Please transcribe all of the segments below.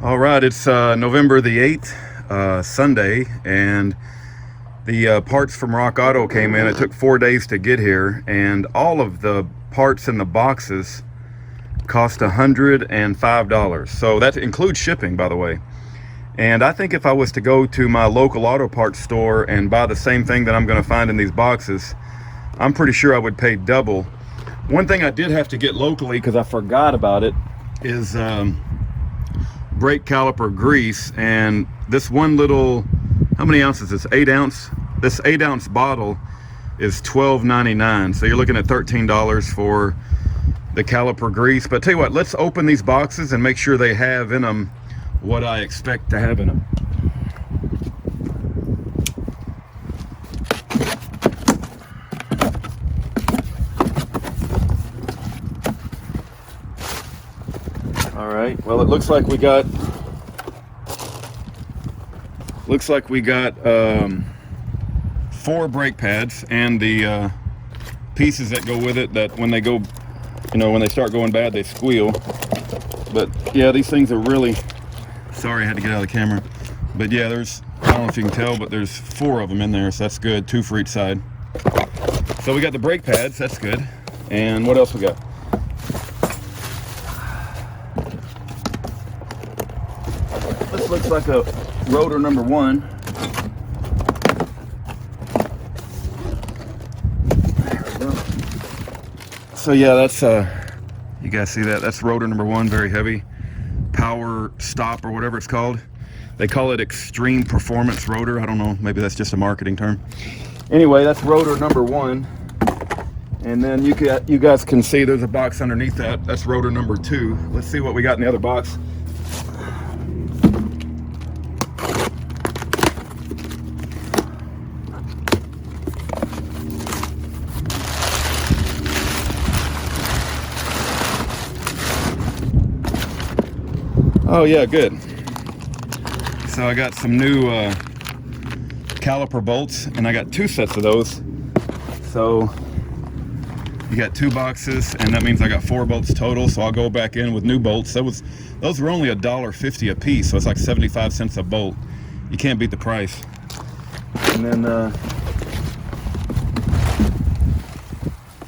All right, it's November the 8th, Sunday, and the parts from Rock Auto came in. It took 4 days to get here, and all of the parts in the boxes cost $105. So that includes shipping, by the way. And I think if I was to go to my local auto parts store and buy the same thing that I'm going to find in these boxes, I'm pretty sure I would pay double. One thing I did have to get locally, because I forgot about it, is brake caliper grease. And this one little, how many ounces is this? 8 ounce? This 8 ounce bottle is $12.99. So you're looking at $13 for the caliper grease. But tell you what, let's open these boxes and make sure they have in them what I expect to have in them. All right, well, it looks like we got 4 brake pads and the pieces that go with it, that when they go, when they start going bad, they squeal. But yeah, these things are really, sorry I had to get out of the camera, but yeah, there's, I don't know if you can tell, but there's 4 of them in there, so that's good, 2 for each side. So we got the brake pads, that's good. And what else we got? This looks like a rotor number 1. There we go. So yeah, that's you guys see that? That's rotor number 1, very heavy. Power stop, or whatever it's called. They call it extreme performance rotor. I don't know, maybe that's just a marketing term. Anyway, that's rotor number 1. And then you guys can see there's a box underneath that. That's rotor number 2. Let's see what we got in the other box. Oh yeah, good. So I got some new caliper bolts, and I got 2 sets of those. So you got 2 boxes, and that means I got 4 bolts total. So I'll go back in with new bolts. Those were only $1.50 a piece, so it's like 75 cents a bolt. You can't beat the price. And then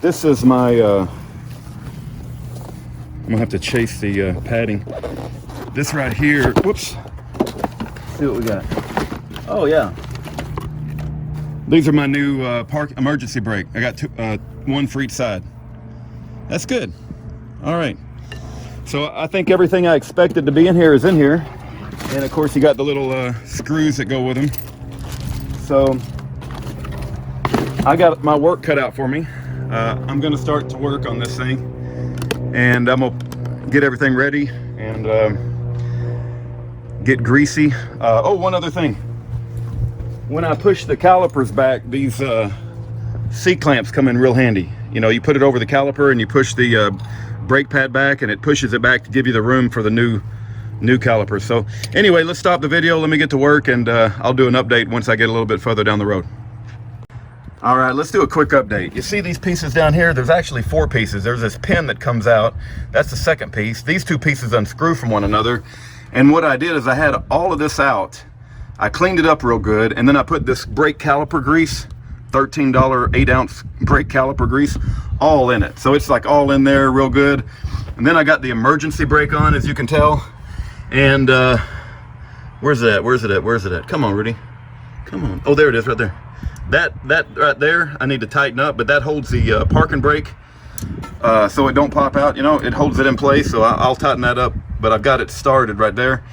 this is my I'm gonna have to chase the padding. This right here, whoops, let's see what we got. Oh yeah, these are my new park emergency brake. I got 2, 1 for each side. That's good. All right, so I think everything I expected to be in here is in here, and of course you got the little screws that go with them. So I got my work cut out for me. I'm gonna start to work on this thing, and I'm gonna get everything ready and get greasy. Oh, one other thing. When I push the calipers back, these C-clamps come in real handy. You put it over the caliper and you push the brake pad back, and it pushes it back to give you the room for the new calipers. So anyway, let's stop the video. Let me get to work, and I'll do an update once I get a little bit further down the road. All right, let's do a quick update. You see these pieces down here? There's actually 4 pieces. There's this pin that comes out. That's the second piece. These 2 pieces unscrew from one another. And what I did is I had all of this out. I cleaned it up real good, and then I put this brake caliper grease, $13 8 ounce brake caliper grease, all in it. So it's like all in there real good. And then I got the emergency brake on, as you can tell. And where's it at? Where's it at? Where's it at? Come on, Rudy. Come on. Oh, there it is right there. That right there, I need to tighten up, but that holds the parking brake so it don't pop out. It holds it in place, so I'll tighten that up, but I've got it started right there.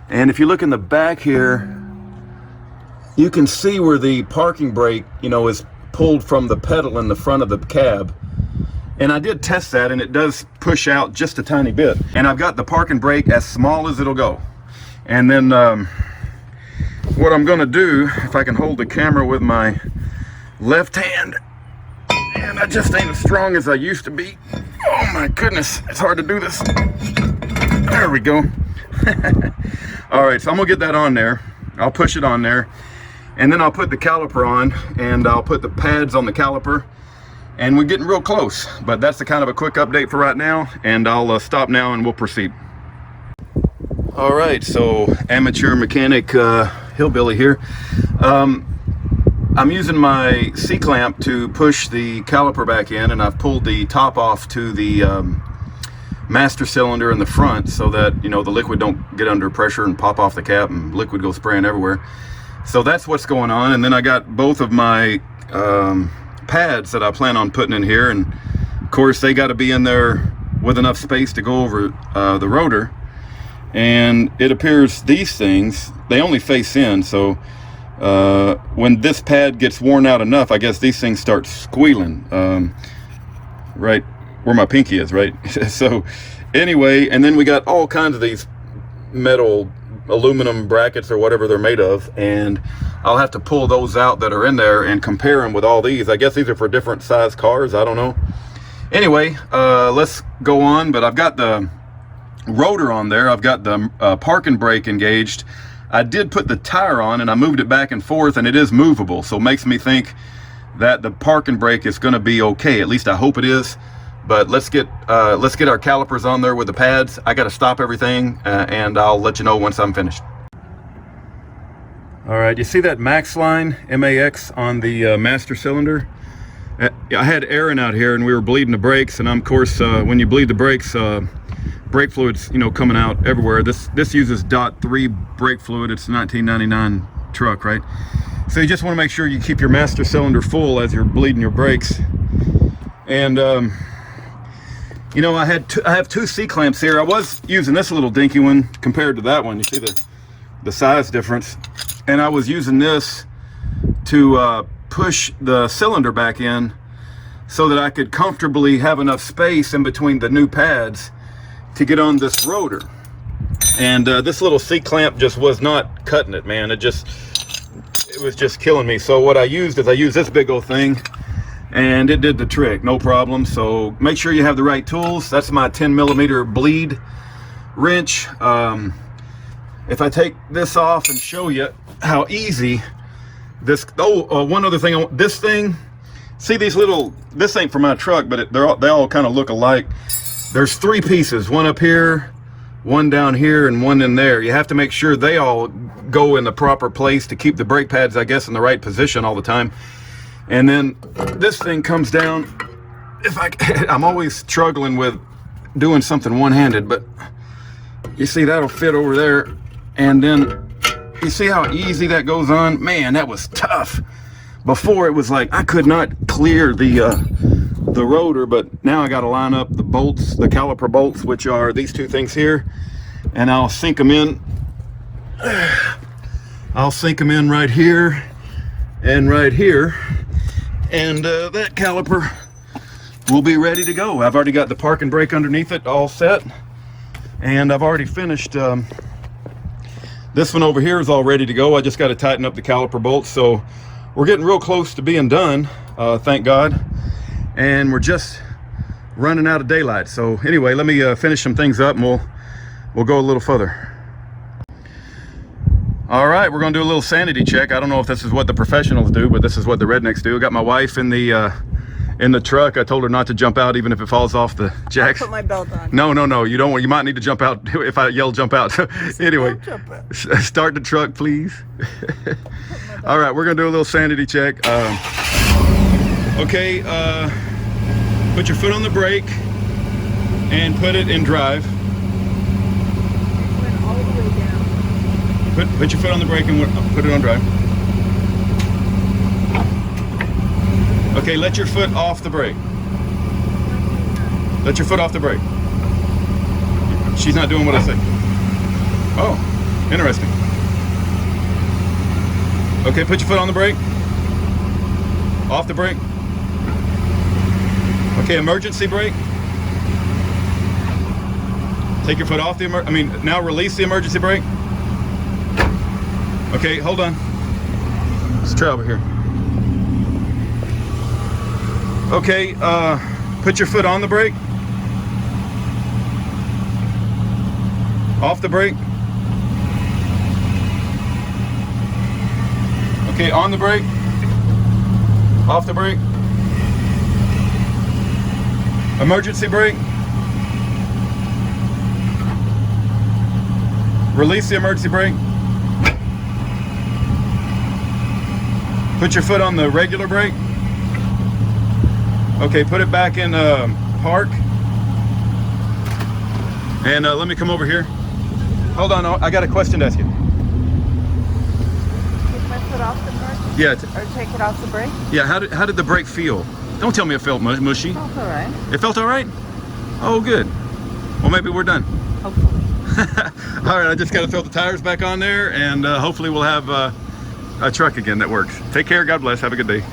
And if you look in the back here, you can see where the parking brake, is pulled from the pedal in the front of the cab. And I did test that, and it does push out just a tiny bit. And I've got the parking brake as small as it'll go. And then what I'm gonna do, if I can hold the camera with my left hand, and I just ain't as strong as I used to be. Oh my goodness, it's hard to do this. There we go. All right, so I'm gonna get that on there. I'll push it on there, and then I'll put the caliper on, and I'll put the pads on the caliper, and we're getting real close. But that's the kind of a quick update for right now, and I'll stop now and we'll proceed. All right, so amateur mechanic hillbilly here. I'm using my C-clamp to push the caliper back in, and I've pulled the top off to the master cylinder in the front so that, you know, the liquid don't get under pressure and pop off the cap and liquid go spraying everywhere. So that's what's going on. And then I got both of my pads that I plan on putting in here, and of course they got to be in there with enough space to go over the rotor. And it appears these things, they only face in, so when this pad gets worn out enough, I guess these things start squealing right where my pinky is, right? So anyway, and then we got all kinds of these metal aluminum brackets or whatever they're made of, and I'll have to pull those out that are in there and compare them with all these. I guess these are for different size cars, I don't know. Anyway, let's go on. But I've got the rotor on there, I've got the parking brake engaged. I did put the tire on and I moved it back and forth, and it is movable, so it makes me think that the parking brake is going to be okay. At least I hope it is. But let's get our calipers on there with the pads. I got to stop everything and I'll let you know once I'm finished. All right, you see that max line, MAX, on the master cylinder? I had Aaron out here and we were bleeding the brakes, and of course when you bleed the brakes, brake fluid's, you know, coming out everywhere. This uses .3 brake fluid. It's a 1999 truck, right? So you just want to make sure you keep your master cylinder full as you're bleeding your brakes. And you know, I have two C-clamps here. I was using this little dinky one compared to that one. You see the size difference. And I was using this to push the cylinder back in so that I could comfortably have enough space in between the new pads to get on this rotor. And this little C-clamp just was not cutting it, man. It was just killing me. So what I used is I used this big old thing, and it did the trick, no problem. So make sure you have the right tools. That's my 10mm bleed wrench. If I take this off and show you how easy this, one other thing, this thing, see these little, this ain't for my truck, but they all kind of look alike. There's 3 pieces, one up here, one down here, and one in there. You have to make sure they all go in the proper place to keep the brake pads, I guess, in the right position all the time. And then this thing comes down. I'm always struggling with doing something one-handed, but you see that'll fit over there. And then you see how easy that goes on? Man, that was tough. Before it was like I could not clear the rotor, but now I got to line up the bolts, the caliper bolts, which are these 2 things here, and I'll sink them in. I'll sink them in right here and right here, and that caliper will be ready to go. I've already got the parking brake underneath it all set, and I've already finished. This one over here is all ready to go. I just got to tighten up the caliper bolts, so we're getting real close to being done, thank God. And we're just running out of daylight. So anyway, let me finish some things up, and we'll go a little further. All right, we're gonna do a little sanity check. I don't know if this is what the professionals do, but this is what the rednecks do. I got my wife in the truck. I told her not to jump out even if it falls off the jacks. Put my belt on. No, you don't want. You might need to jump out if I yell jump out. So anyway, start the truck, please. All right, we're gonna do a little sanity check. Okay, put your foot on the brake and put it in drive. Went all the way down. Put your foot on the brake and put it on drive. Okay, let your foot off the brake. Let your foot off the brake. She's not doing what I say. Oh, interesting. Okay, put your foot on the brake. Off the brake. Okay, emergency brake. Take your foot off the now release the emergency brake. Okay, hold on. Let's try over here. Okay, put your foot on the brake. Off the brake. Okay, on the brake. Off the brake. Emergency brake. Release the emergency brake. Put your foot on the regular brake. Okay, put it back in park. And let me come over here. Hold on, I got a question to ask you. Take my foot off the brake? Yeah. Or take it off the brake? Yeah, how did the brake feel? Don't tell me it felt mushy. Oh, all right. It felt all right? Oh, good. Well, maybe we're done. Hopefully. All right, I just got to throw the tires back on there, and hopefully we'll have a truck again that works. Take care. God bless. Have a good day.